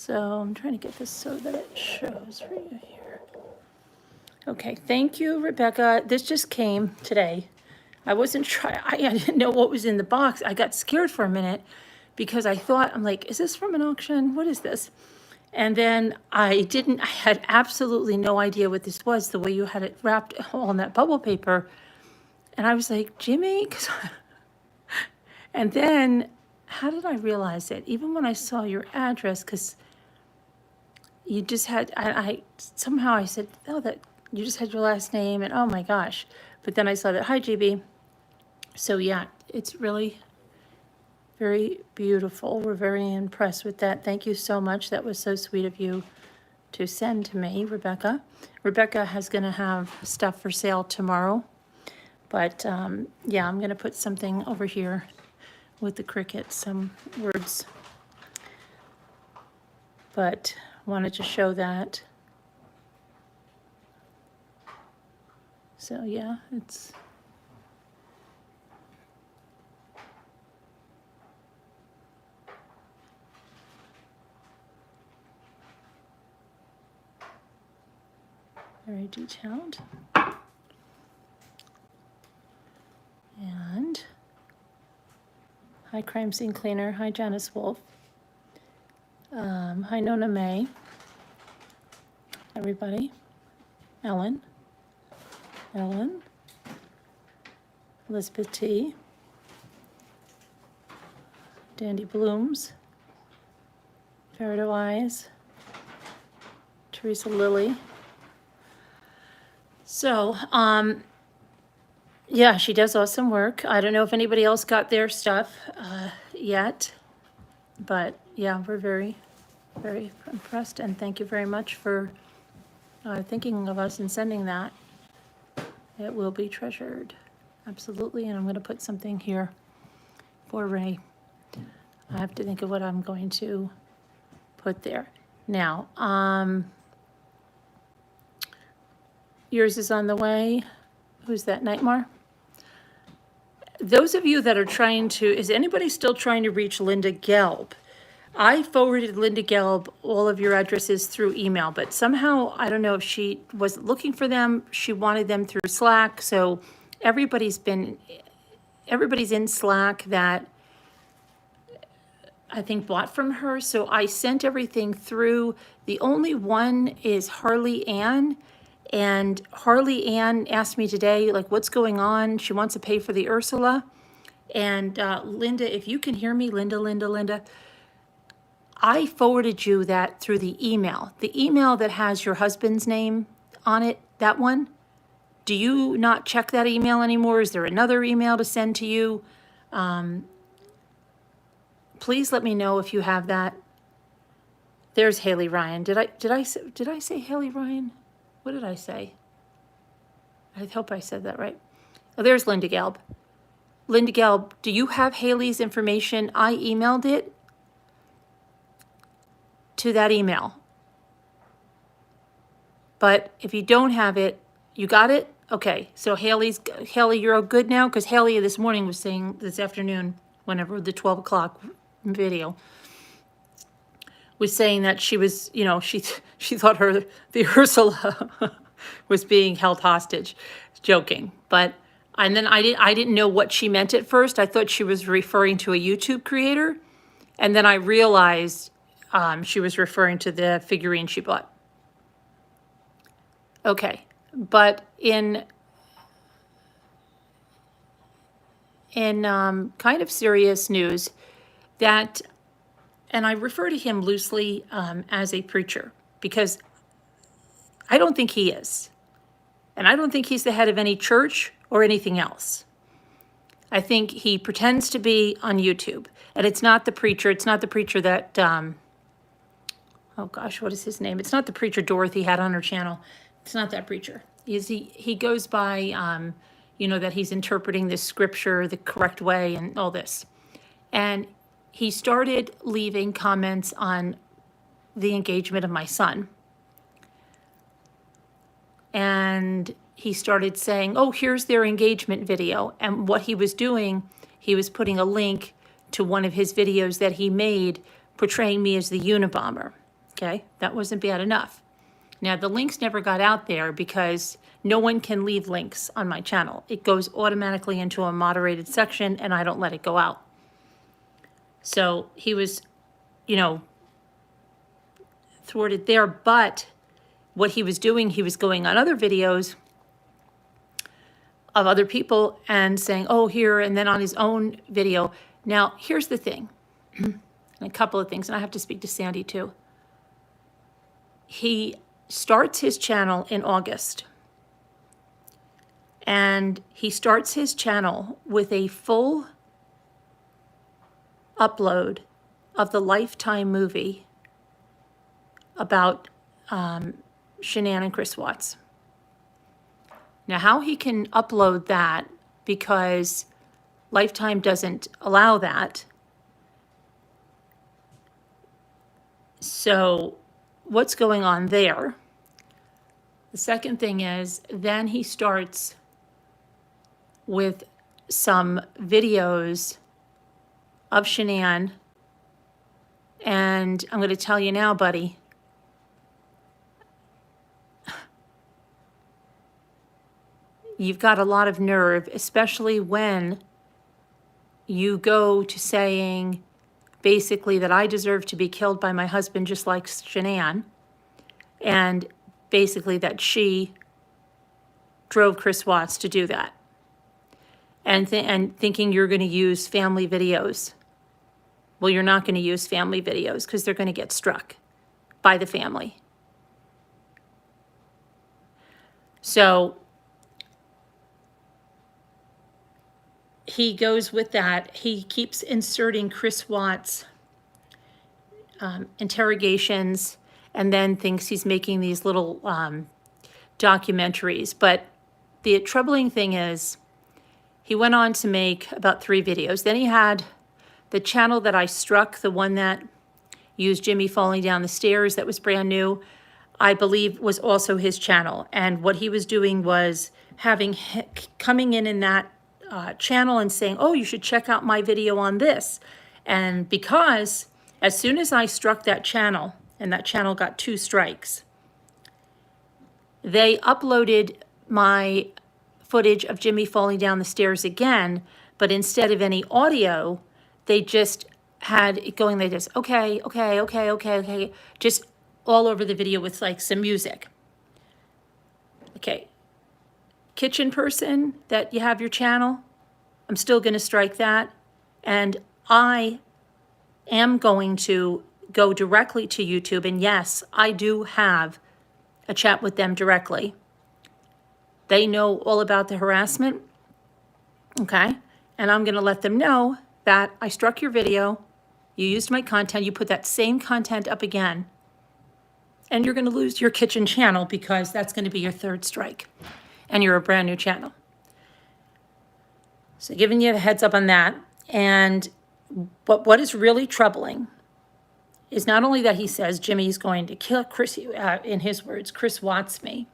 So I'm trying to get this so that it shows for you here. Okay, thank you, Rebecca. This just came today. I wasn't trying, I didn't know what was in the box. I got scared for a minute because I thought, I'm like, is this from an auction? What is this? And then I had absolutely no idea what this was, the way you had it wrapped all in that bubble paper. And I was like, Jimmy? And then, how did I realize it? Even when I saw your address, because you just had, somehow I said, oh, that you just had your last name, and oh my gosh. But then I saw that, hi, GB. So yeah, it's really very beautiful. We're very impressed with that. Thank you so much. That was so sweet of you to send to me, Rebecca. Rebecca is going to have stuff for sale tomorrow. But yeah, I'm going to put something over here with the cricket, some words. But wanted to show that. So yeah, it's very detailed. And hi, Crime Scene Cleaner. Hi, Janice Wolf. Hi, Nona May. Everybody. Ellen. Elizabeth T. Dandy Blooms. Farado Eyes. Teresa Lilly. So, yeah, she does awesome work. I don't know if anybody else got their stuff yet, but yeah, we're very, very impressed, and thank you very much for thinking of us and sending that. It will be treasured, absolutely, and I'm going to put something here for Ray. I have to think of what I'm going to put there. Now, yours is on the way. Who's that, Nightmare? Those of you that are trying to, is anybody still trying to reach Linda Gelb? I forwarded Linda Gelb all of your addresses through email, but somehow, I don't know if she wasn't looking for them. She wanted them through Slack. So everybody's in Slack that I think bought from her. So I sent everything through. The only one is Harley Ann. And Harley Ann asked me today, like, what's going on? She wants to pay for the Ursula. And Linda, if you can hear me, Linda, I forwarded you that through the email that has your husband's name on it, that one. Do you not check that email anymore? Is there another email to send to you? Please let me know if you have that. There's Haley Ryan. Did I say Haley Ryan? What did I say? I hope I said that right. Oh, there's Linda Gelb. Linda Gelb, do you have Haley's information? I emailed it to that email. But if you don't have it, you got it? Okay, so Haley, you're all good now? Because Haley this morning was saying, this afternoon, whenever the 12 o'clock video, was saying that she was, you know, she thought the Ursula was being held hostage. Joking. But, and then I didn't know what she meant at first. I thought she was referring to a YouTube creator. And then I realized she was referring to the figurine she bought. Okay, but in kind of serious news, that, and I refer to him loosely as a preacher, because I don't think he is. And I don't think he's the head of any church or anything else. I think he pretends to be on YouTube. And it's not the preacher. It's not the preacher that, oh gosh, what is his name? It's not the preacher Dorothy had on her channel. It's not that preacher. He goes by, you know, that he's interpreting this scripture the correct way and all this. And he started leaving comments on the engagement of my son. And he started saying, oh, here's their engagement video. And what he was doing, he was putting a link to one of his videos that he made portraying me as the Unabomber. Okay, that wasn't bad enough. Now, the links never got out there because no one can leave links on my channel. It goes automatically into a moderated section and I don't let it go out. So he was, you know, thwarted there, but what he was doing, he was going on other videos of other people and saying, oh, here, and then on his own video. Now, here's the thing, and a couple of things, and I have to speak to Sandy too. He starts his channel in August, and he starts his channel with a full upload of the Lifetime movie about Shanann and Chris Watts. Now, how he can upload that, because Lifetime doesn't allow that. So what's going on there? The second thing is, then he starts with some videos of Shanann, and I'm going to tell you now, buddy, you've got a lot of nerve, especially when you go to saying basically that I deserve to be killed by my husband just like Shanann, and basically that she drove Chris Watts to do that, and thinking you're going to use family videos. Well, you're not going to use family videos because they're going to get struck by the family. So he goes with that. He keeps inserting Chris Watts interrogations, and then thinks he's making these little documentaries. But the troubling thing is, he went on to make about 3 videos. Then he had the channel that I struck, the one that used Jimmy falling down the stairs, that was brand new, I believe was also his channel. And what he was doing was coming in that channel and saying, oh, you should check out my video on this. And because as soon as I struck that channel, and that channel got 2 strikes, they uploaded my footage of Jimmy falling down the stairs again, but instead of any audio, they just had it going like this, okay, okay, okay, okay, okay, just all over the video with like some music. Okay, kitchen person that you have your channel, I'm still going to strike that. And I am going to go directly to YouTube. And yes, I do have a chat with them directly. They know all about the harassment. Okay. And I'm going to let them know that I struck your video. You used my content. You put that same content up again. And you're going to lose your kitchen channel because that's going to be your 3rd strike. And you're a brand new channel. So giving you the heads up on that. And what is really troubling is not only that he says Jimmy's going to kill Chris, in his words, Chris Watts me.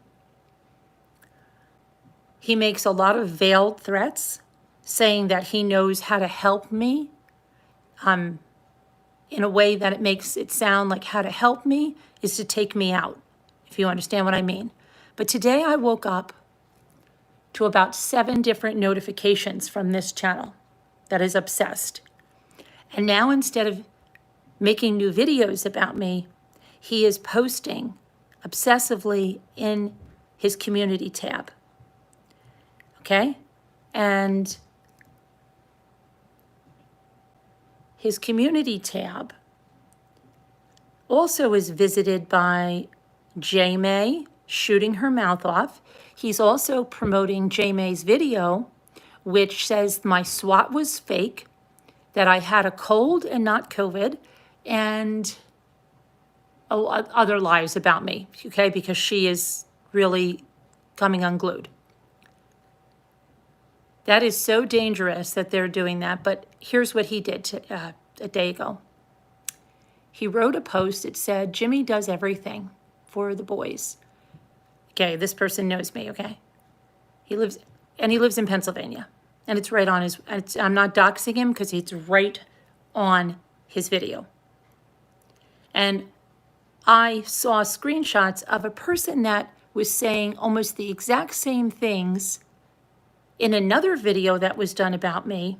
He makes a lot of veiled threats saying that he knows how to help me in a way that it makes it sound like how to help me is to take me out, if you understand what I mean. But today I woke up to about 7 different notifications from this channel that is obsessed. And now instead of making new videos about me, he is posting obsessively in his community tab. Okay? And his community tab also is visited by J May shooting her mouth off. He's also promoting J May's video, which says my SWAT was fake, that I had a cold and not COVID, and other lies about me, okay, because she is really coming unglued. That is so dangerous that they're doing that, but here's what he did a day ago. He wrote a post that said, Jimmy does everything for the boys. Okay, this person knows me, okay? He lives in Pennsylvania, and it's right on I'm not doxing him because it's right on his video. And I saw screenshots of a person that was saying almost the exact same things in another video that was done about me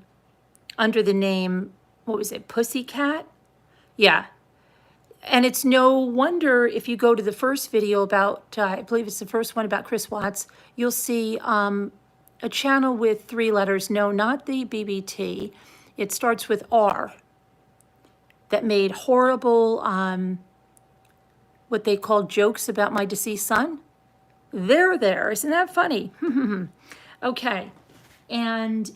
under the name, what was it, Pussycat? Yeah. And it's no wonder if you go to the first video about, I believe it's the first one about Chris Watts, you'll see a channel with 3 letters. No, not the BBT. It starts with R, that made horrible, what they call jokes about my deceased son. They're there. Isn't that funny? Okay. And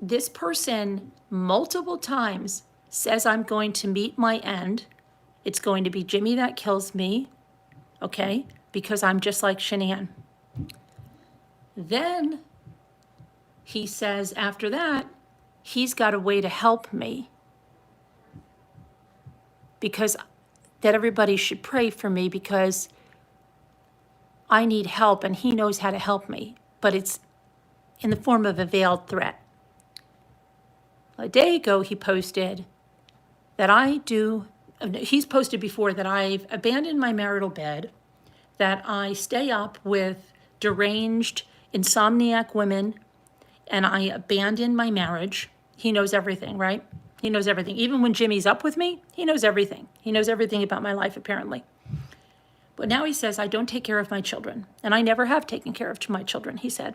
this person multiple times says I'm going to meet my end. It's going to be Jimmy that kills me, okay? Because I'm just like Shanann. Then he says after that, he's got a way to help me. Because that everybody should pray for me because I need help and he knows how to help me. But it's in the form of a veiled threat. A day ago, he posted that he's posted before that I've abandoned my marital bed, that I stay up with deranged, insomniac women, and I abandon my marriage. He knows everything, right? He knows everything. Even when Jimmy's up with me, he knows everything. He knows everything about my life, apparently. But now he says, I don't take care of my children. And I never have taken care of my children, he said.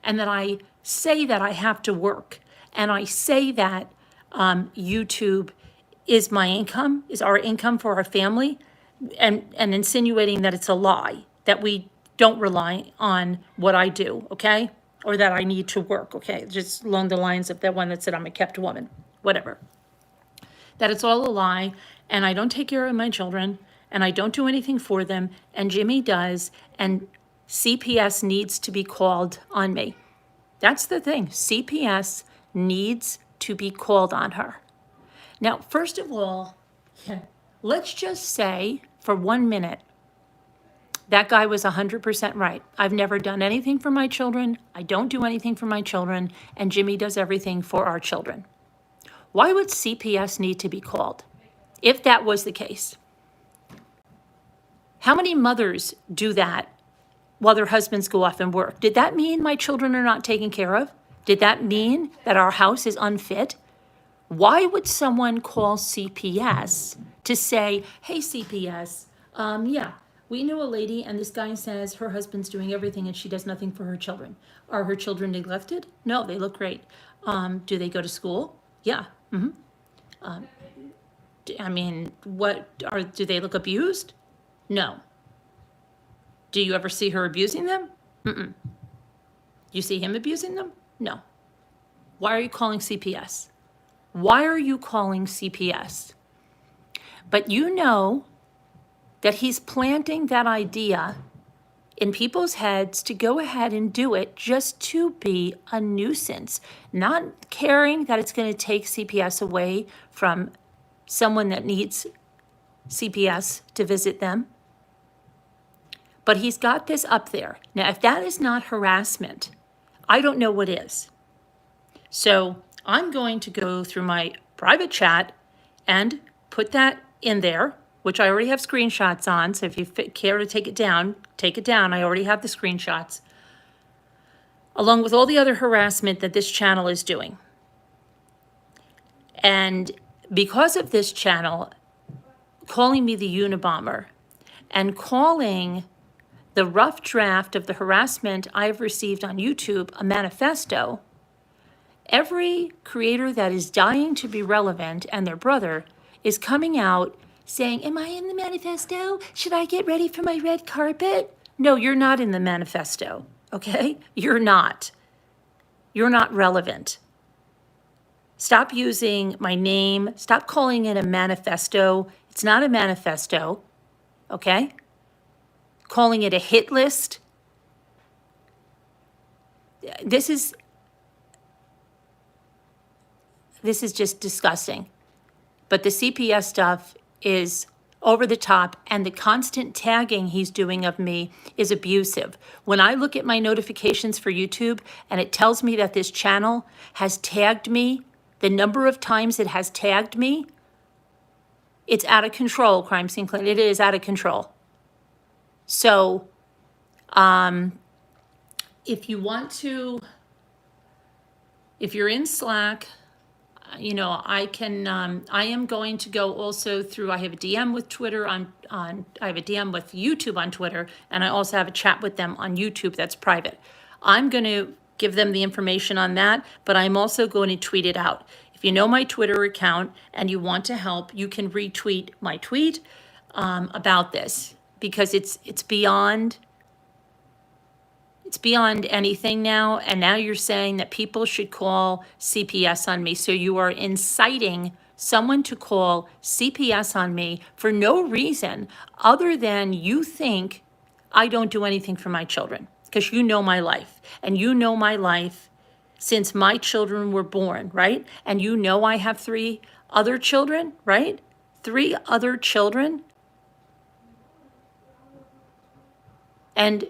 And that I say that I have to work. And I say that YouTube is my income, is our income for our family, and insinuating that it's a lie, that we don't rely on what I do, okay? Or that I need to work, okay? Just along the lines of that one that said I'm a kept woman, whatever. That it's all a lie, and I don't take care of my children, and I don't do anything for them, and Jimmy does, and CPS needs to be called on me. That's the thing. CPS needs to be called on her. Now, first of all, let's just say for 1 minute, that guy was 100% right. I've never done anything for my children. I don't do anything for my children. And Jimmy does everything for our children. Why would CPS need to be called if that was the case? How many mothers do that while their husbands go off and work? Did that mean my children are not taken care of? Did that mean that our house is unfit? Why would someone call CPS to say, hey, CPS, yeah, we knew a lady and this guy says her husband's doing everything and she does nothing for her children. Are her children neglected? No, they look great. Do they go to school? Yeah. I mean, do they look abused? No. Do you ever see her abusing them? You see him abusing them? No. Why are you calling CPS? Why are you calling CPS? But you know that he's planting that idea in people's heads to go ahead and do it just to be a nuisance, not caring that it's going to take CPS away from someone that needs CPS to visit them. But he's got this up there. Now, if that is not harassment, I don't know what is. So I'm going to go through my private chat and put that in there, which I already have screenshots on. So if you care to take it down, take it down. I already have the screenshots, along with all the other harassment that this channel is doing. And because of this channel calling me the Unabomber and calling the rough draft of the harassment I've received on YouTube a manifesto, every creator that is dying to be relevant and their brother is coming out saying, am I in the manifesto? Should I get ready for my red carpet? No, you're not in the manifesto, okay? You're not. You're not relevant. Stop using my name. Stop calling it a manifesto. It's not a manifesto, okay? Calling it a hit list. This is just disgusting. But the CPS stuff is over the top, and the constant tagging he's doing of me is abusive. When I look at my notifications for YouTube and it tells me that this channel has tagged me, the number of times it has tagged me, It's out of control, Crime Scene Clinic. It is out of control. So, if you want to, if you're in Slack, you know, I am going to go also through, I have a DM with Twitter I have a DM with YouTube on Twitter, and I also have a chat with them on YouTube that's private. I'm going to give them the information on that, but I'm also going to tweet it out. If you know my Twitter account and you want to help, you can retweet my tweet about this, because it's beyond anything now. And now you're saying that people should call CPS on me. So you are inciting someone to call CPS on me for no reason other than you think I don't do anything for my children, because you know my life, and you know my life since my children were born, right? And you know I have 3 other children, right? 3 other children. And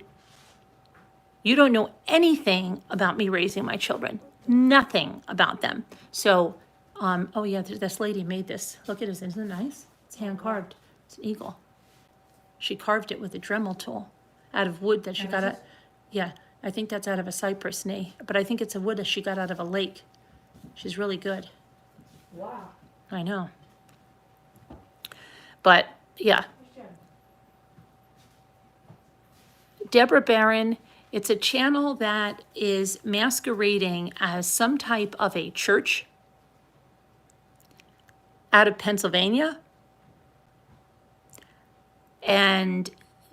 you don't know anything about me raising my children. Nothing about them. So, oh yeah, this lady made this. Look at this, isn't it nice? It's hand carved. It's an eagle. She carved it with a Dremel tool out of wood that she got out. Yeah, I think that's out of a cypress knee, but I think it's a wood that she got out of a lake. She's really good. Wow. I know. But yeah. Deborah Barron, it's a channel that is masquerading as some type of a church out of Pennsylvania. And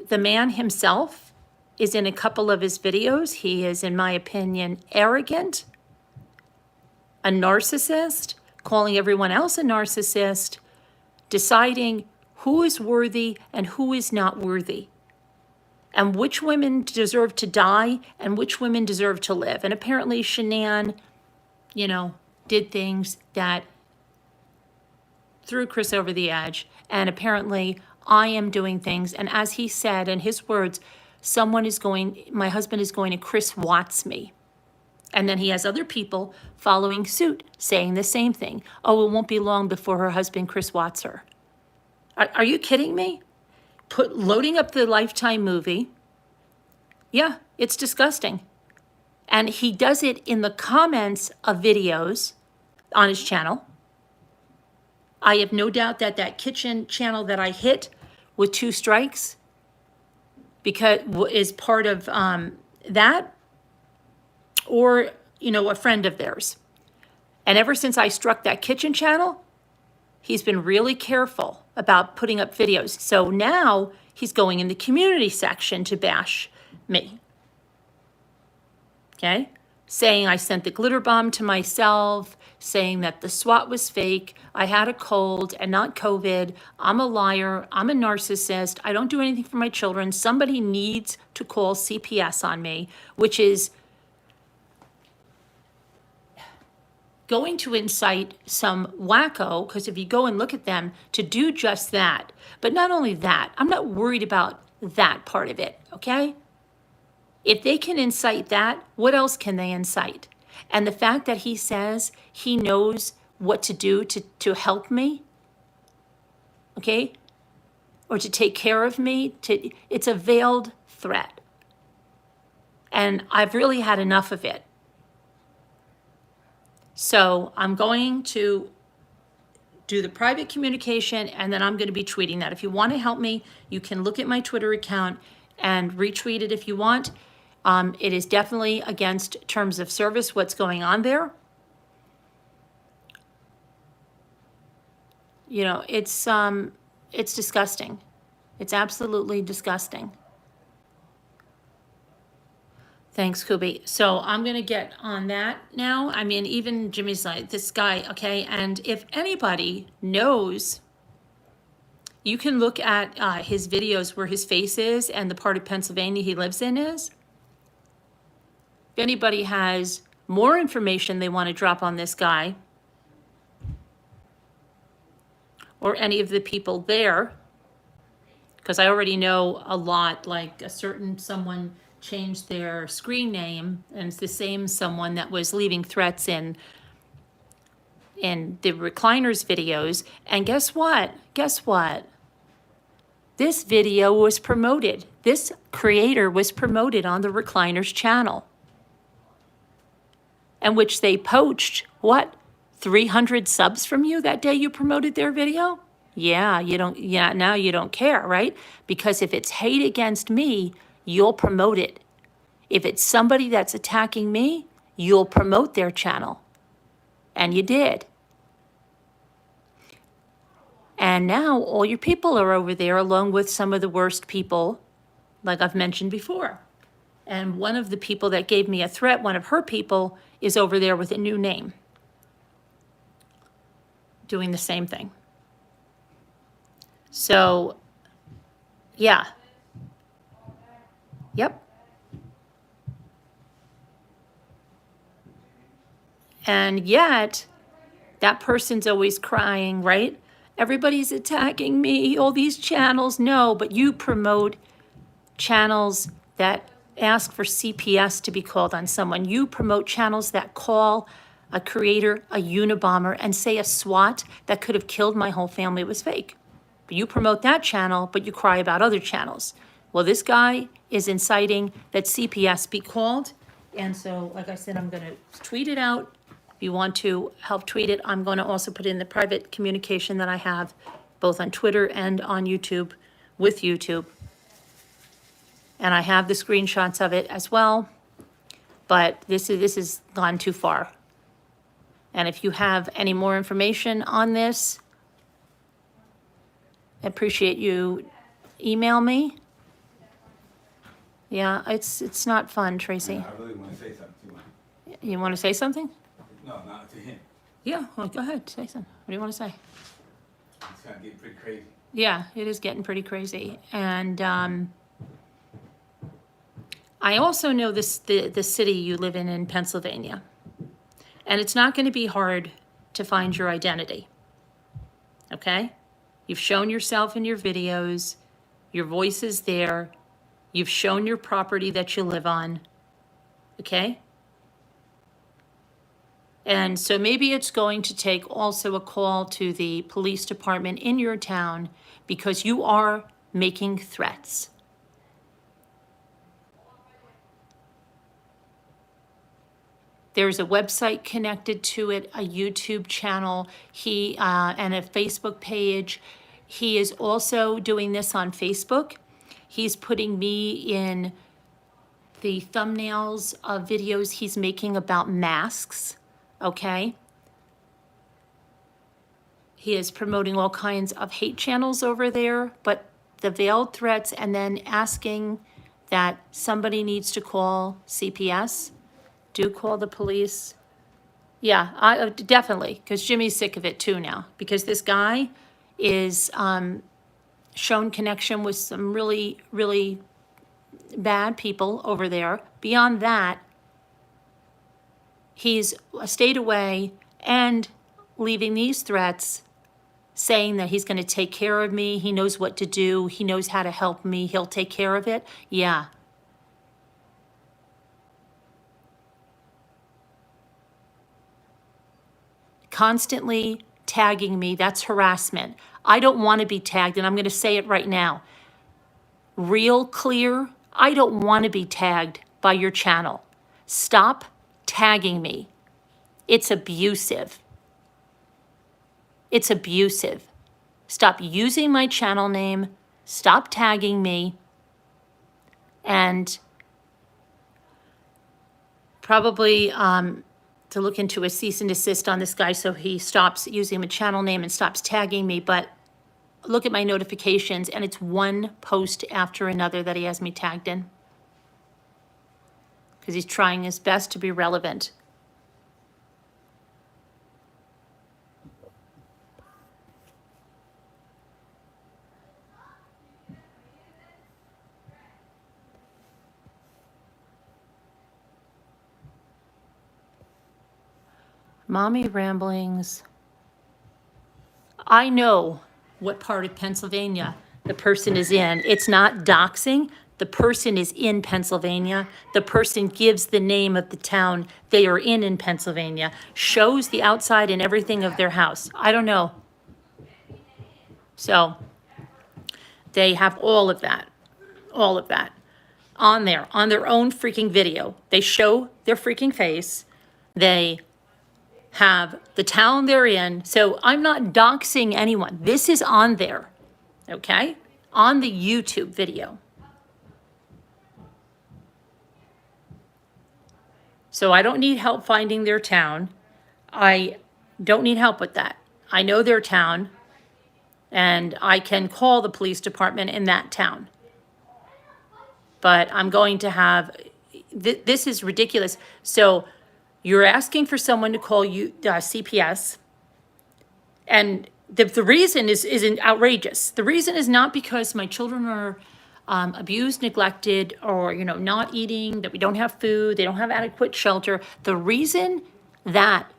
the man himself is in a couple of his videos. He is, in my opinion, arrogant, a narcissist, calling everyone else a narcissist, deciding who is worthy and who is not worthy, and which women deserve to die and which women deserve to live. And apparently Shanann, you know, did things that threw Chris over the edge. And apparently I am doing things. And as he said in his words, my husband is going to Chris Watts me. And then he has other people following suit saying the same thing. Oh, it won't be long before her husband Chris Watts her. Are you kidding me? Loading up the Lifetime movie. Yeah, it's disgusting. And he does it in the comments of videos on his channel. I have no doubt that that kitchen channel that I hit with 2 strikes because is part of that, or, you know, a friend of theirs. And ever since I struck that kitchen channel, he's been really careful about putting up videos. So now he's going in the community section to bash me. Okay? Saying I sent the glitter bomb to myself, saying that the SWAT was fake, I had a cold and not COVID, I'm a liar, I'm a narcissist, I don't do anything for my children, somebody needs to call CPS on me, which is going to incite some wacko, because if you go and look at them, to do just that. But not only that, I'm not worried about that part of it, okay? If they can incite that, what else can they incite? And the fact that he says he knows what to do to help me, okay, or to take care of me, it's a veiled threat. And I've really had enough of it. So I'm going to do the private communication, and then I'm going to be tweeting that. If you want to help me, you can look at my Twitter account and retweet it if you want. It is definitely against terms of service, what's going on there. You know, it's disgusting. It's absolutely disgusting. Thanks, Kubi. So I'm going to get on that now. I mean, even Jimmy's like, this guy, okay? And if anybody knows, you can look at his videos where his face is and the part of Pennsylvania he lives in is. If anybody has more information they want to drop on this guy, or any of the people there, because I already know a lot, like a certain someone changed their screen name, and it's the same someone that was leaving threats in in the recliners videos. And guess what? Guess what? This video was promoted. This creator was promoted on the recliners channel, and which they poached, what, 300 subs from you that day you promoted their video? Yeah, now you don't care, right? Because if it's hate against me, you'll promote it. If it's somebody that's attacking me, you'll promote their channel. And you did. And now all your people are over there along with some of the worst people, like I've mentioned before. And one of the people that gave me a threat, one of her people, is over there with a new name, doing the same thing. So, yeah. Yep. And yet, that person's always crying, right? Everybody's attacking me, all these channels. No, but you promote channels that ask for CPS to be called on someone. You promote channels that call a creator a Unabomber and say a SWAT that could have killed my whole family was fake. But you promote that channel, but you cry about other channels. Well, this guy is inciting that CPS be called. And so, like I said, I'm going to tweet it out. If you want to help tweet it, I'm going to also put in the private communication that I have, both on Twitter and on YouTube, with YouTube. And I have the screenshots of it as well. But this is gone too far. And if you have any more information on this, I appreciate you email me. Yeah, it's not fun, Tracy. I really want to say something to him. You want to say something? No, not to him. Yeah, well, go ahead, say something. What do you want to say? It's kind of getting pretty crazy. Yeah, it is getting pretty crazy. And I also know the city you live in Pennsylvania. And it's not going to be hard to find your identity. Okay? You've shown yourself in your videos. Your voice is there. You've shown your property that you live on. Okay? And so maybe it's going to take also a call to the police department in your town because you are making threats. There's a website connected to it, a YouTube channel, and a Facebook page. He is also doing this on Facebook. He's putting me in the thumbnails of videos he's making about masks, okay? He is promoting all kinds of hate channels over there, but the veiled threats and then asking that somebody needs to call CPS. Do call the police. Yeah, I definitely, because Jimmy's sick of it too now, because this guy is shown connection with some really, really bad people over there. Beyond that, he's stayed away and leaving these threats, saying that he's going to take care of me. He knows what to do. He knows how to help me. He'll take care of it. Yeah. Constantly tagging me, that's harassment. I don't want to be tagged, and I'm going to say it right now. Real clear, I don't want to be tagged by your channel. Stop tagging me. It's abusive. It's abusive. Stop using my channel name. Stop tagging me. And probably to look into a cease and desist on this guy so he stops using my channel name and stops tagging me. But look at my notifications, and it's one post after another that he has me tagged in, because he's trying his best to be relevant. Mommy ramblings. I know what part of Pennsylvania the person is in. It's not doxing. The person is in Pennsylvania. The person gives the name of the town they are in Pennsylvania, shows the outside and everything of their house. I don't know. So they have all of that on there, on their own freaking video. They show their freaking face. They have the town they're in. So I'm not doxing anyone. This is on there, okay? On the YouTube video. So I don't need help finding their town. I don't need help with that. I know their town, and I can call the police department in that town. But I'm going to have, this is ridiculous. So you're asking for someone to call you CPS, and the reason is outrageous. The reason is not because my children are abused, neglected, or, you know, not eating, that we don't have food, they don't have adequate shelter. The reason that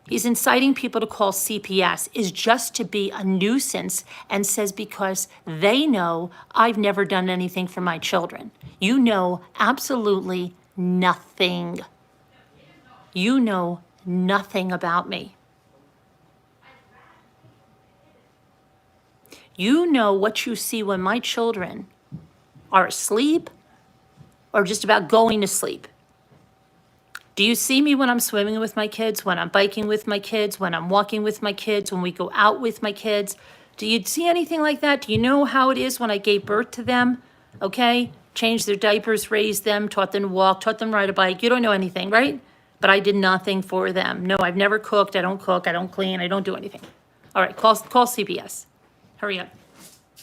he's inciting people to call CPS is just to be a nuisance, and says because they know I've never done anything for my children. You know absolutely nothing. You know nothing about me. You know what you see when my children are asleep or just about going to sleep. Do you see me when I'm swimming with my kids, when I'm biking with my kids, when I'm walking with my kids, when we go out with my kids? Do you see anything like that? Do you know how it is when I gave birth to them? Okay? Changed their diapers, raised them, taught them to walk, taught them to ride a bike. You don't know anything, right? But I did nothing for them. No, I've never cooked. I don't cook. I don't clean. I don't do anything. All right, call CPS. Hurry up.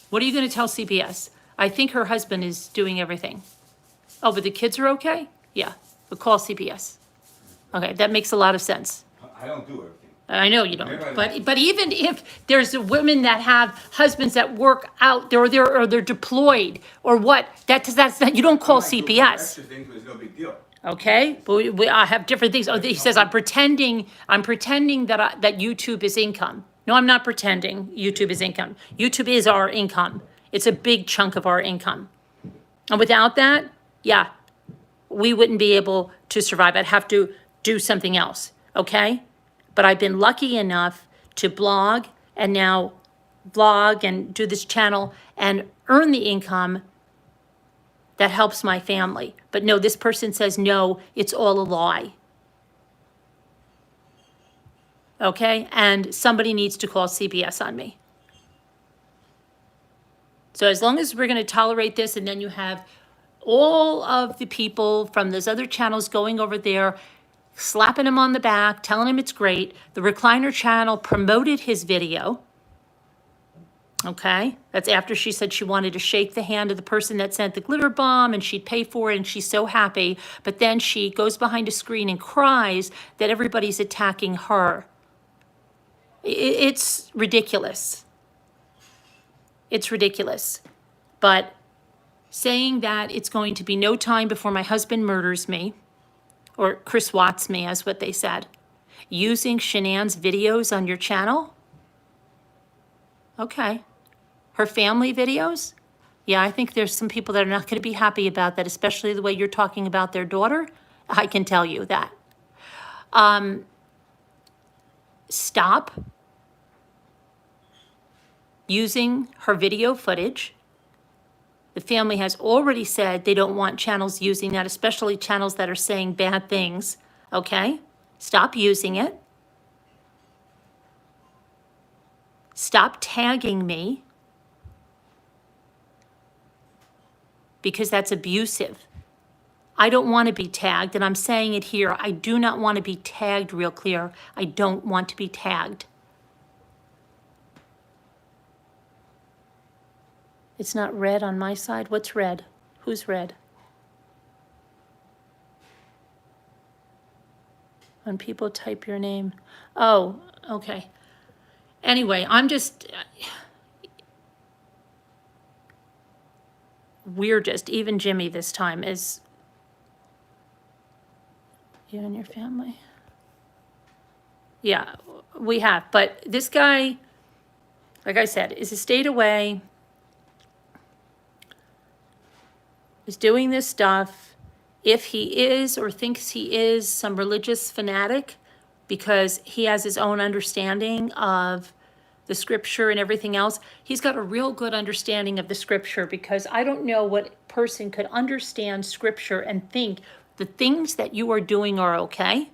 What are you going to tell CPS? I think her husband is doing everything. Oh, but the kids are okay? Yeah, but call CPS. Okay, that makes a lot of sense. I don't do everything. I know you don't, but even if there's women that have husbands that work out, or they're deployed, or what, that's not, you don't call CPS. Extra things, but it's no big deal. Okay, but I have different things. Oh, he says I'm pretending that YouTube is income. No, I'm not pretending YouTube is income. YouTube is our income. It's a big chunk of our income. And without that, yeah, we wouldn't be able to survive. I'd have to do something else, okay? But I've been lucky enough to blog and now vlog and do this channel and earn the income that helps my family. But no, this person says, no, it's all a lie. Okay, and somebody needs to call CPS on me. So as long as we're going to tolerate this, and then you have all of the people from those other channels going over there, slapping him on the back, telling him it's great. The recliner channel promoted his video. Okay, that's after she said she wanted to shake the hand of the person that sent the glitter bomb and she'd pay for it and she's so happy. But then she goes behind a screen and cries that everybody's attacking her. It's ridiculous. It's ridiculous. But saying that it's going to be no time before my husband murders me, or Chris Watts me, as what they said, using Shanann's videos on your channel? Okay. Her family videos? Yeah, I think there's some people that are not going to be happy about that, especially the way you're talking about their daughter. I can tell you that. Stop using her video footage. The family has already said they don't want channels using that, especially channels that are saying bad things, okay? Stop using it. Stop tagging me, because that's abusive. I don't want to be tagged, and I'm saying it here. I do not want to be tagged, real clear. I don't want to be tagged. It's not red on my side. What's red? Who's red? When people type your name. Oh, okay. Anyway, I'm just weirdest. Even Jimmy this time is you and your family. Yeah, we have. But this guy, like I said, is a state away. is doing this stuff, if he is or thinks he is some religious fanatic, because he has his own understanding of the scripture and everything else, he's got a real good understanding of the scripture, because I don't know what person could understand scripture and think the things that you are doing are okay.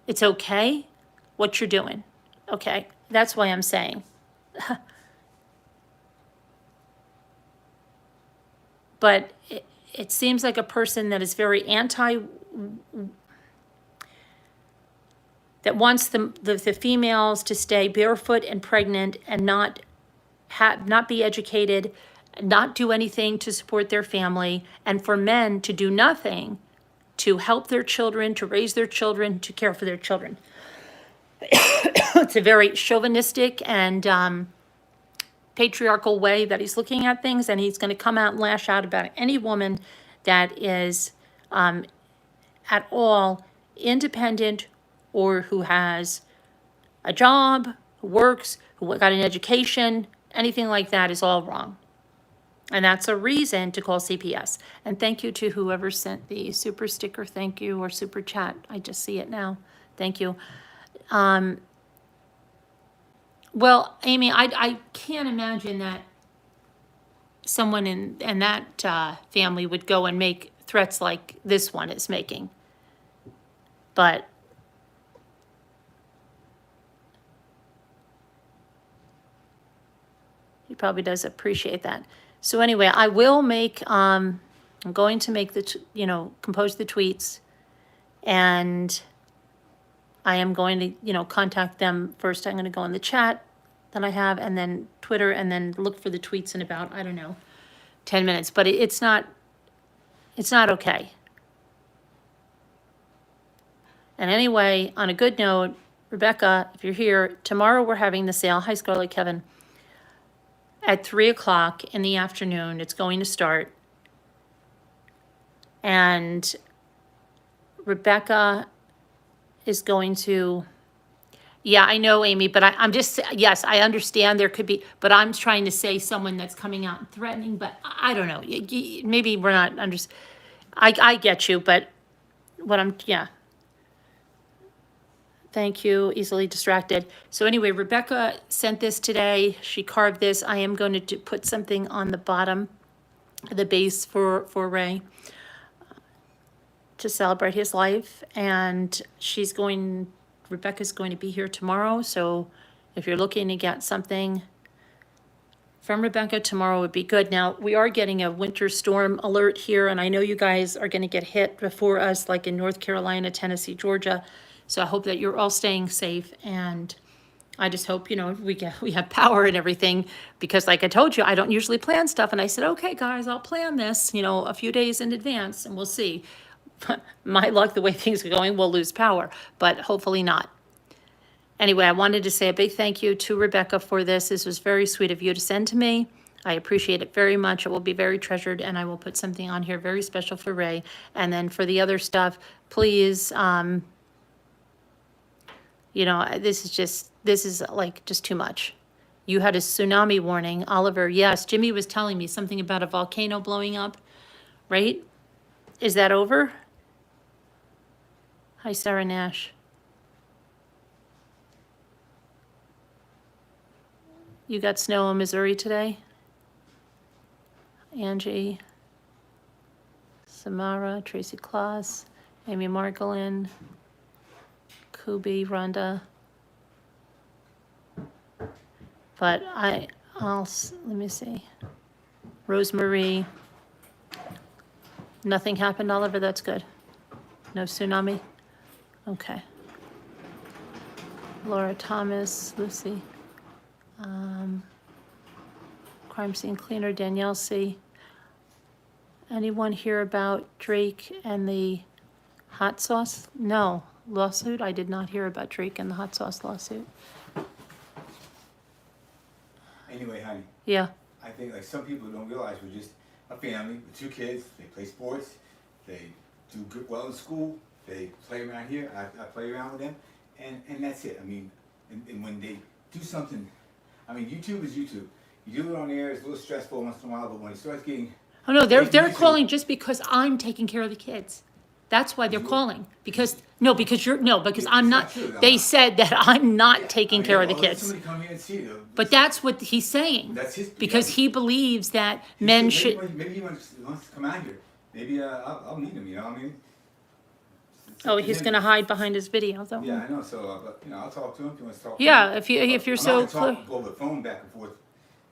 It's okay what you're doing. Okay, that's why I'm saying. But it seems like a person that is very that wants the females to stay barefoot and pregnant and not be educated, not do anything to support their family, and for men to do nothing to help their children, to raise their children, to care for their children. It's a very chauvinistic and patriarchal way that he's looking at things, and he's going to come out and lash out about any woman that is at all independent or who has a job, who works, who got an education. Anything like that is all wrong. And that's a reason to call CPS. And thank you to whoever sent the super sticker, thank you, or super chat. I just see it now. Thank you. Well, Amy, I can't imagine that someone in that family would go and make threats like this one is making. But he probably does appreciate that. So anyway, I will make, I'm going to make compose the tweets, and I am going to, contact them first. I'm going to go in the chat that I have, and then Twitter, and then look for the tweets in about, I don't know, 10 minutes. But it's not okay. And anyway, on a good note, Rebecca, if you're here, tomorrow we're having the sale. Hi, Scarlett Kevin. At 3 o'clock in the afternoon, it's going to start. And Rebecca is going to, yeah, I know, Amy, but I'm just, yes, I understand there could be, but I'm trying to say someone that's coming out and threatening, but I don't know. Maybe we're not I get you, but yeah. Thank you, easily distracted. So anyway, Rebecca sent this today. She carved this. I am going to put something on the bottom, the base for Ray, to celebrate his life. And Rebecca's going to be here tomorrow. So if you're looking to get something from Rebecca, tomorrow would be good. Now, we are getting a winter storm alert here, and I know you guys are going to get hit before us, like in North Carolina, Tennessee, Georgia. So I hope that you're all staying safe, and I just hope, we have power and everything, because like I told you, I don't usually plan stuff. And I said, okay, guys, I'll plan this, a few days in advance, and we'll see. My luck, the way things are going, we'll lose power, but hopefully not. Anyway, I wanted to say a big thank you to Rebecca for this. This was very sweet of you to send to me. I appreciate it very much. It will be very treasured, and I will put something on here very special for Ray. And then for the other stuff, please, this is like just too much. You had a tsunami warning, Oliver. Yes, Jimmy was telling me something about a volcano blowing up, right? Is that over? Hi, Sarah Nash. You got snow in Missouri today? Angie, Samara, Tracy Kloss, Amy Margolin, Kubi, Rhonda. But let me see. Rosemarie. Nothing happened, Oliver, that's good. No tsunami? Okay. Laura Thomas, Lucy. Crime scene cleaner, Danielle C. Anyone hear about Drake and the hot sauce? No. Lawsuit? I did not hear about Drake and the hot sauce lawsuit. Anyway, honey. Yeah. I think like some people don't realize we're just a family with 2 kids. They play sports. They do good, well in school. They play around here. I play around with them, and that's it. I mean, and when they do something, I mean, YouTube is YouTube. You do it on air, it's a little stressful once in a while, but when it starts getting, Oh, no, Hey, they're YouTube. calling just because I'm taking care of the kids. That's why they're calling. Because I'm not, It's not true, though. they said that I'm not taking care of the I'll let kids. somebody come here and see you. But that's what he's saying. That's his- Because yeah. he believes that He men said should, maybe he wants to come out here. Maybe I'll meet him. You know what I mean? It's oh, up to he's him. gonna hide behind his video, though. Yeah, I know. So, but I'll talk to him if he wants to talk. Yeah, to me. if you're I'm so not gonna clear. talk over the phone back and forth.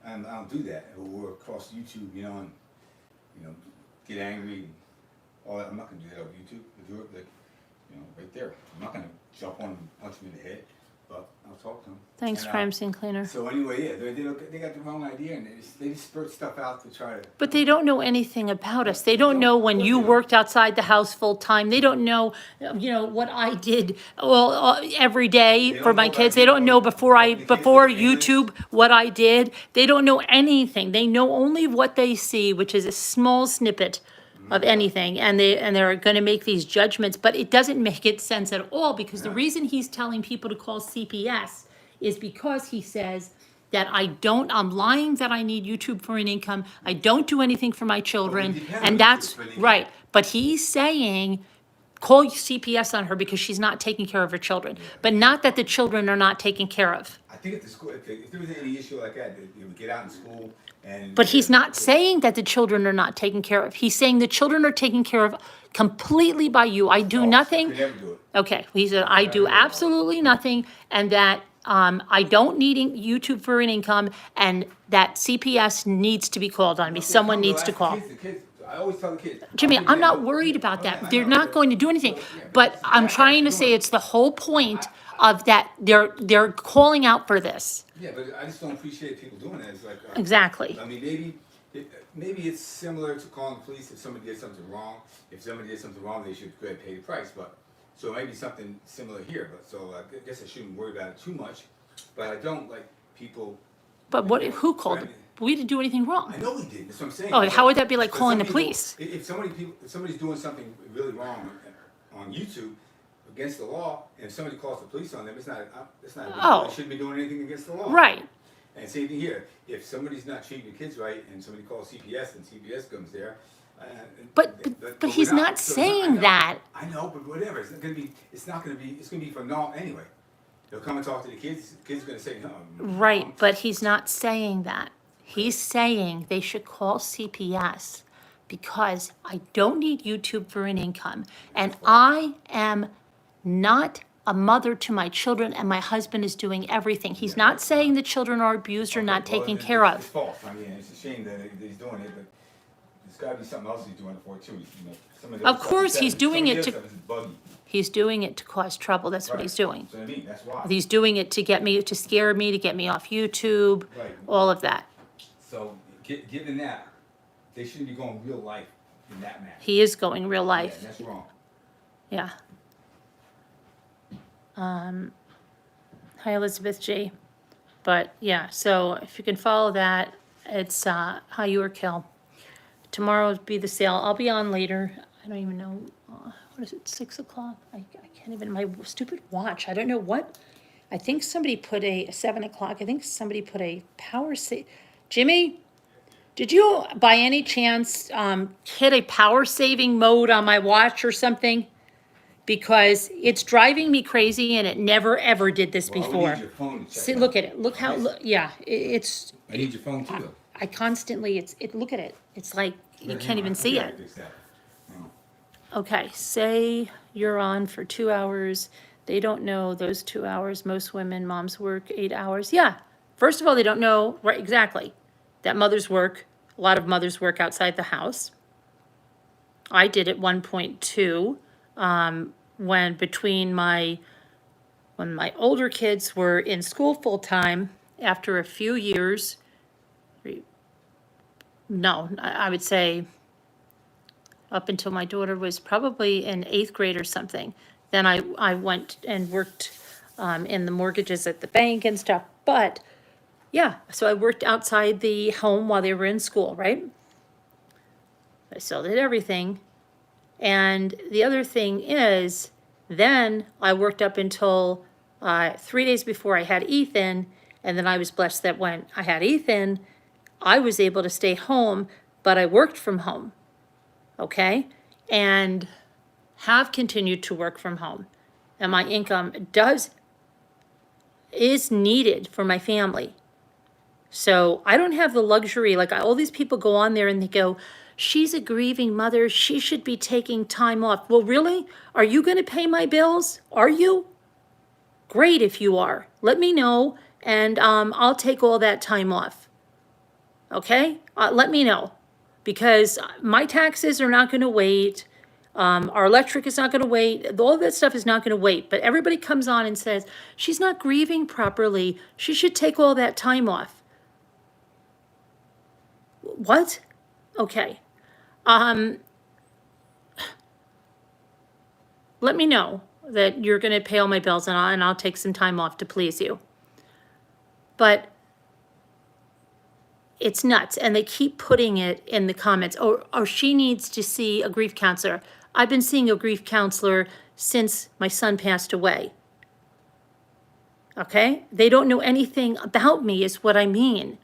I don't do that. Or across YouTube, and get angry and all that. I'm not gonna do that over YouTube. I'll do it like, right there. I'm not gonna jump on him and punch him in the head. But I'll talk to him. Thanks, And, crime scene cleaner. So anyway, yeah, they got the wrong idea, and they just spurt stuff out to try to. But they don't know anything about us. They don't know when you worked outside the house full time. They don't know, what I did every day for my kids. They don't know before YouTube what I did. They don't know anything. They know only what they see, which is a small snippet of anything, and they're going to make these judgments. But it doesn't make it sense at all, because the reason he's telling people to call CPS is because he says that I'm lying that I need YouTube for an income. I don't do anything for my children. depend on And YouTube that's for an income. right. But he's saying, call CPS on her because she's not taking care of her children. But not that the children are not taken care of. I think if the school, if there was any issue like that, they would get out in school and. But he's not saying that the children are not taken care of. He's saying the children are taken care of completely by you. I do nothing. Could never do it. Okay, he said, I do absolutely nothing, and that I don't need YouTube for an income, and that CPS needs to be called on me. Someone needs to call. The kids, I always tell the kids. Jimmy, I'll I'm give not them- worried about Okay, that. I They're know, not going to do anything. yeah, But it's I'm exactly trying to what say they're it's the whole point of that they're calling out for this. Yeah, but I just don't appreciate people doing that. It's like. Exactly. I mean, maybe it's similar to calling the police if somebody did something wrong. If somebody did something wrong, they should go ahead and pay the price. But so it might be something similar here. But so I guess I shouldn't worry about it too much. But I don't like people. But who called them? We didn't do anything wrong. I know we did. That's what I'm saying. Oh, how would that be like But calling some the people- police? If somebody's doing something really wrong on YouTube against the law, and if somebody calls the police on them, it's not. Oh. They shouldn't be doing anything against the law. Right. And same thing here. If somebody's not treating the kids right, and somebody calls CPS, and CPS comes there. But we're he's not So saying I know- that. I know, but whatever. It's not gonna be. It's gonna be for naught anyway. They'll come and talk to the kids. The kids are gonna say no. Right, but he's not saying that. He's saying they should call CPS because I don't need YouTube for an income, and I am not a mother to my children, and my husband is doing everything. He's not saying the children are abused or not taken care It's of. false. I mean, it's a shame that he's doing it, but there's got to be something else he's doing it for too. Some the Of other stuff course, said- he's doing some of it the to- other stuff is buggy. He's doing it to cause trouble. That's what Right. he's doing. So I mean, that's why. He's doing it to get me, to scare me, to get me off YouTube, Right. all of that. So given that, they shouldn't be going real life in that manner. He is going real Yeah, life. that's wrong. Yeah. Hi, Elizabeth G. But yeah, so if you can follow that, it's Hi You or Kill. Tomorrow will be the sale. I'll be on later. I don't even know. What is it, 6 o'clock? I can't even, my stupid watch. I don't know what. I think somebody put 7 o'clock. I think somebody put a power save. Jimmy, did you by any chance hit a power saving mode on my watch or something? Because it's driving me crazy and it never ever did this Well, I would before. need your phone to check See, it look out. at it. Look how, yeah, it's, I need your phone too, though. I constantly, look at it. It's like, you can't even see it. Okay, say you're on for 2 hours. They don't know those 2 hours. Most women, moms work 8 hours. Yeah. First of all, they don't know, right, exactly, that mothers work, a lot of mothers work outside the house. I did at 1.2, when my older kids were in school full-time, after a few years, no, I would say up until my daughter was probably in 8th grade or something. Then I went and worked in the mortgages at the bank and stuff. But yeah, so I worked outside the home while they were in school, right? I still did everything. And the other thing is, then I worked up until 3 days before I had Ethan. And then I was blessed that when I had Ethan, I was able to stay home, but I worked from home, okay? And have continued to work from home. And my income is needed for my family. So I don't have the luxury, like all these people go on there and they go, she's a grieving mother, she should be taking time off. Well, really? Are you gonna pay my bills? Are you? Great if you are. Let me know and I'll take all that time off. Okay? Let me know. Because my taxes are not gonna wait. Our electric is not gonna wait. All that stuff is not gonna wait. But everybody comes on and says, she's not grieving properly. She should take all that time off. What? Okay. Let me know that you're going to pay all my bills and I'll take some time off to please you. But it's nuts. And they keep putting it in the comments. Or she needs to see a grief counselor. I've been seeing a grief counselor since my son passed away. Okay? They don't know anything about me is what I mean.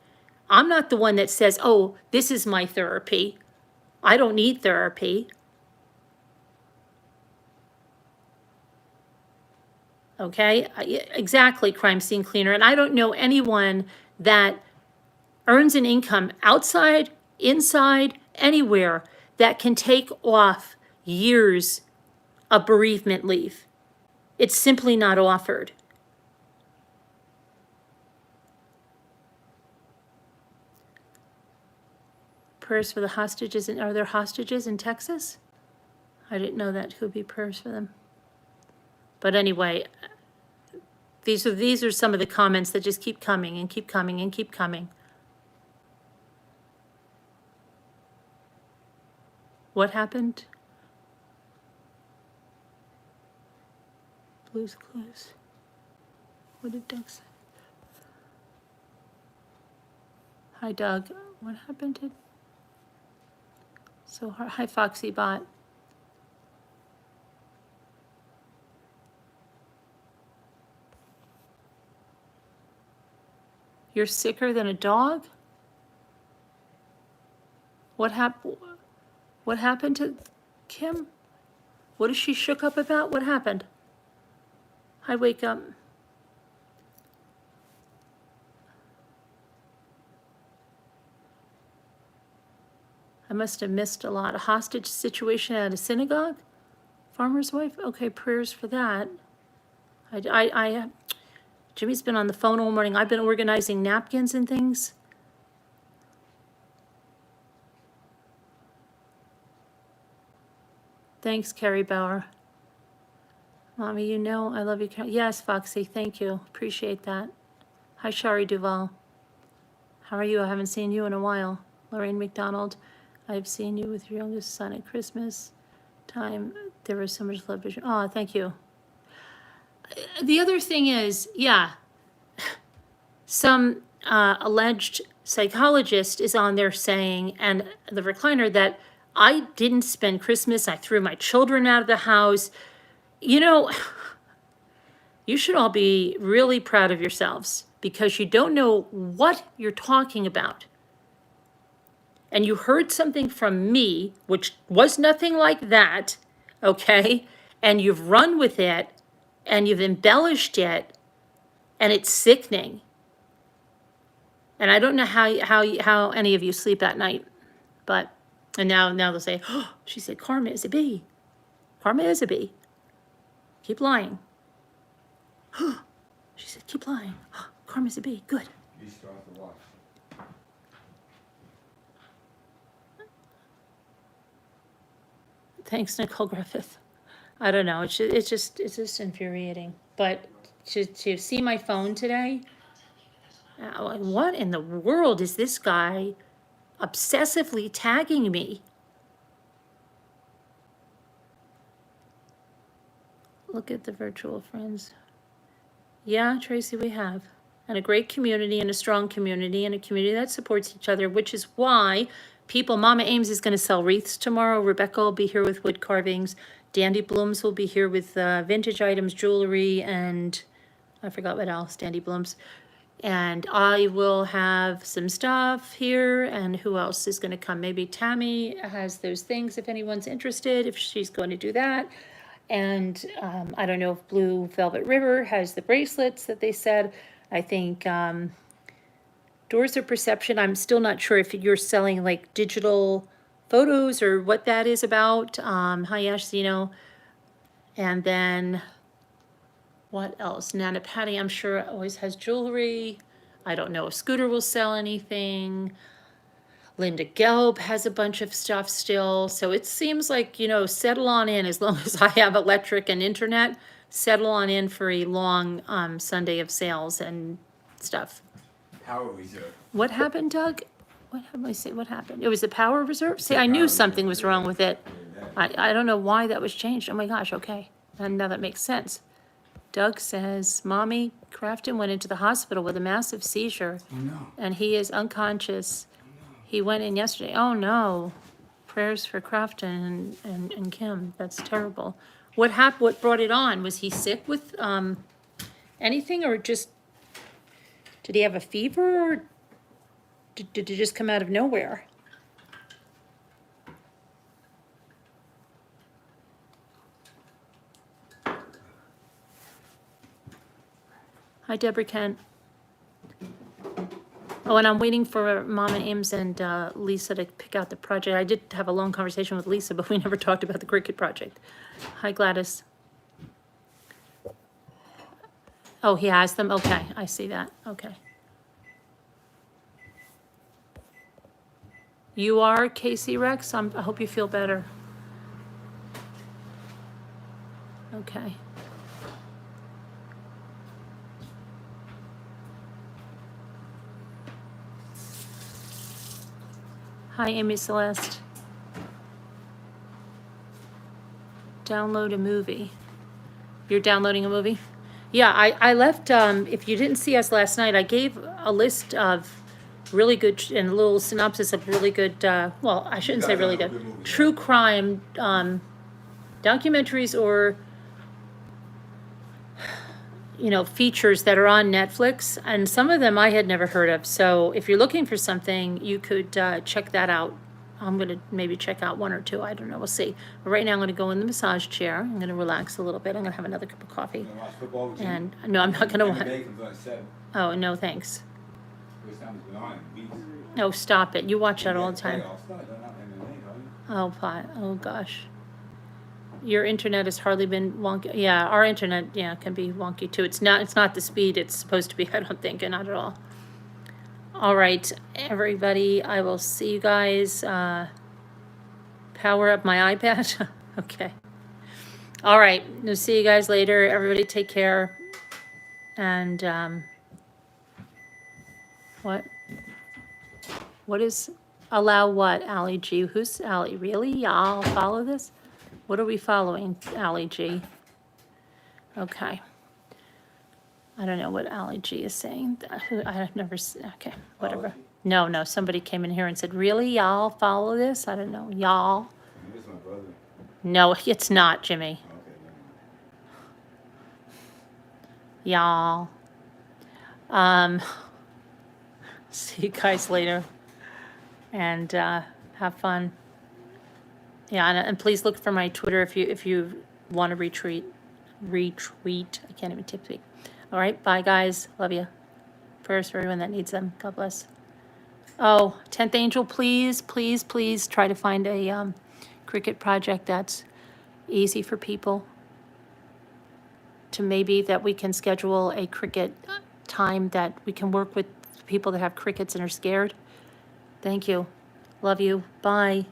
I'm not the one that says, oh, this is my therapy. I don't need therapy. Okay, exactly, crime scene cleaner. And I don't know anyone that earns an income outside, inside, anywhere that can take off years of bereavement leave. It's simply not offered. Prayers for the hostages, and are there hostages in Texas? I didn't know that. Who'd be prayers for them? But anyway, these are some of the comments that just keep coming and keep coming and keep coming. What happened? Blues Clues. What did Doug say? Hi, Doug. What happened to... So, hi, Foxy Bot. You're sicker than a dog? What happened to Kim? What is she shook up about? What happened? Hi, wake up. I must have missed a lot. A hostage situation at a synagogue? Farmer's wife? Okay, prayers for that. Jimmy's been on the phone all morning. I've been organizing napkins and things. Thanks, Carrie Bauer. Mommy, you know I love you. Yes, Foxy, thank you. Appreciate that. Hi, Shari Duval. How are you? I haven't seen you in a while. Lorraine McDonald. I've seen you with your youngest son at Christmas time. There was so much love. Oh, thank you. The other thing is, yeah, some alleged psychologist is on there saying, and the recliner, that I didn't spend Christmas. I threw my children out of the house. You know, you should all be really proud of yourselves because you don't know what you're talking about. And you heard something from me, which was nothing like that, okay? And you've run with it, and you've embellished it, and it's sickening. And I don't know how any of you sleep at night, but, and now they'll say, oh, she said karma is a bee. Karma is a bee. Keep lying. She said, keep lying. Karma is a bee. Good. You still have to watch. Thanks, Nicole Griffith. I don't know. It's just infuriating. But to see my phone today, what in the world is this guy obsessively tagging me? Look at the virtual friends. Yeah, Tracy, we have. And a great community and a strong community and a community that supports each other, which is why people, Mama Ames is going to sell wreaths tomorrow. Rebecca will be here with wood carvings. Dandy Blooms will be here with vintage items, jewelry, and I forgot what else, Dandy Blooms. And I will have some stuff here, and who else is gonna come? Maybe Tammy has those things if anyone's interested, if she's going to do that. And I don't know if Blue Velvet River has the bracelets that they said. I think Doors of Perception, I'm still not sure if you're selling like digital photos or what that is about. Hi, Ashzino. And then what else? Nana Patty, I'm sure, always has jewelry. I don't know if Scooter will sell anything. Linda Gelb has a bunch of stuff still. So it seems like, settle on in as long as I have electric and internet. Settle on in for a long Sunday of sales and stuff. Power reserve. What happened, Doug? What happened? I say what happened? It was the power reserve? See, I Power knew something reserve, was wrong with it. Yeah. I don't know why that was changed. Oh my gosh, okay. And now that makes sense. Doug says, Mommy, Crafton went into the hospital with a massive seizure, Oh no. and he is unconscious. He went in yesterday. Oh no. Prayers for Crafton and Kim. That's terrible. What brought it on? Was he sick with anything, or just did he have a fever, or did it just come out of nowhere? Hi, Deborah Kent. Oh, and I'm waiting for Mama Ames and Lisa to pick out the project. I did have a long conversation with Lisa, but we never talked about the Cricut project. Hi, Gladys. Oh, he has them? Okay, I see that. Okay. You are Casey Rex? I hope you feel better. Okay. Hi, Amy Celeste. Download a movie. You're downloading a movie? Yeah, I left, if you didn't see us last night, I gave a list of really good, and a little synopsis of really good, well, I shouldn't say guys really have a good, good movie. true crime documentaries or, features that are on Netflix. And some of them I had never heard of. So if you're looking for something, you could check that out. I'm going to maybe check out one or two. I don't know. We'll see. But right now I'm going to go in the massage chair. I'm going to relax a little bit. I'm going to have another cup of coffee. You wanna watch football with you? And no, I'm not going to watch. Every day comes on at 7. Oh, no, thanks. First time it's been on in weeks. No, stop it. You watch that all the time. Playoffs. No, they're not MMA, are you? Oh, fine. Oh, gosh. Your internet has hardly been wonky. Yeah, our internet, can be wonky too. It's not the speed it's supposed to be, I don't think, and not at all. All right, everybody, I will see you guys. Power up my iPad. Okay. All right, we'll see you guys later. Everybody take care. And what is allow what, Allie G? Who's Allie? Really? Y'all follow this? What are we following, Allie G? Okay. I don't know what Allie G is saying. I've never seen, okay, whatever. No, somebody came in here and said, really, y'all follow this? I don't know, y'all. This is my brother. No, it's not, Jimmy. Okay, Y'all. See you guys later. And have fun. Yeah, and please look for my Twitter if you want to retweet. I can't even speak. All right, bye guys. Love you. Prayers for everyone that needs them. God bless. Oh, 10th Angel, please try to find a Cricut project that's easy for people. To maybe that we can schedule a Cricut time that we can work with people that have Cricuts and are scared. Thank you. Love you. Bye.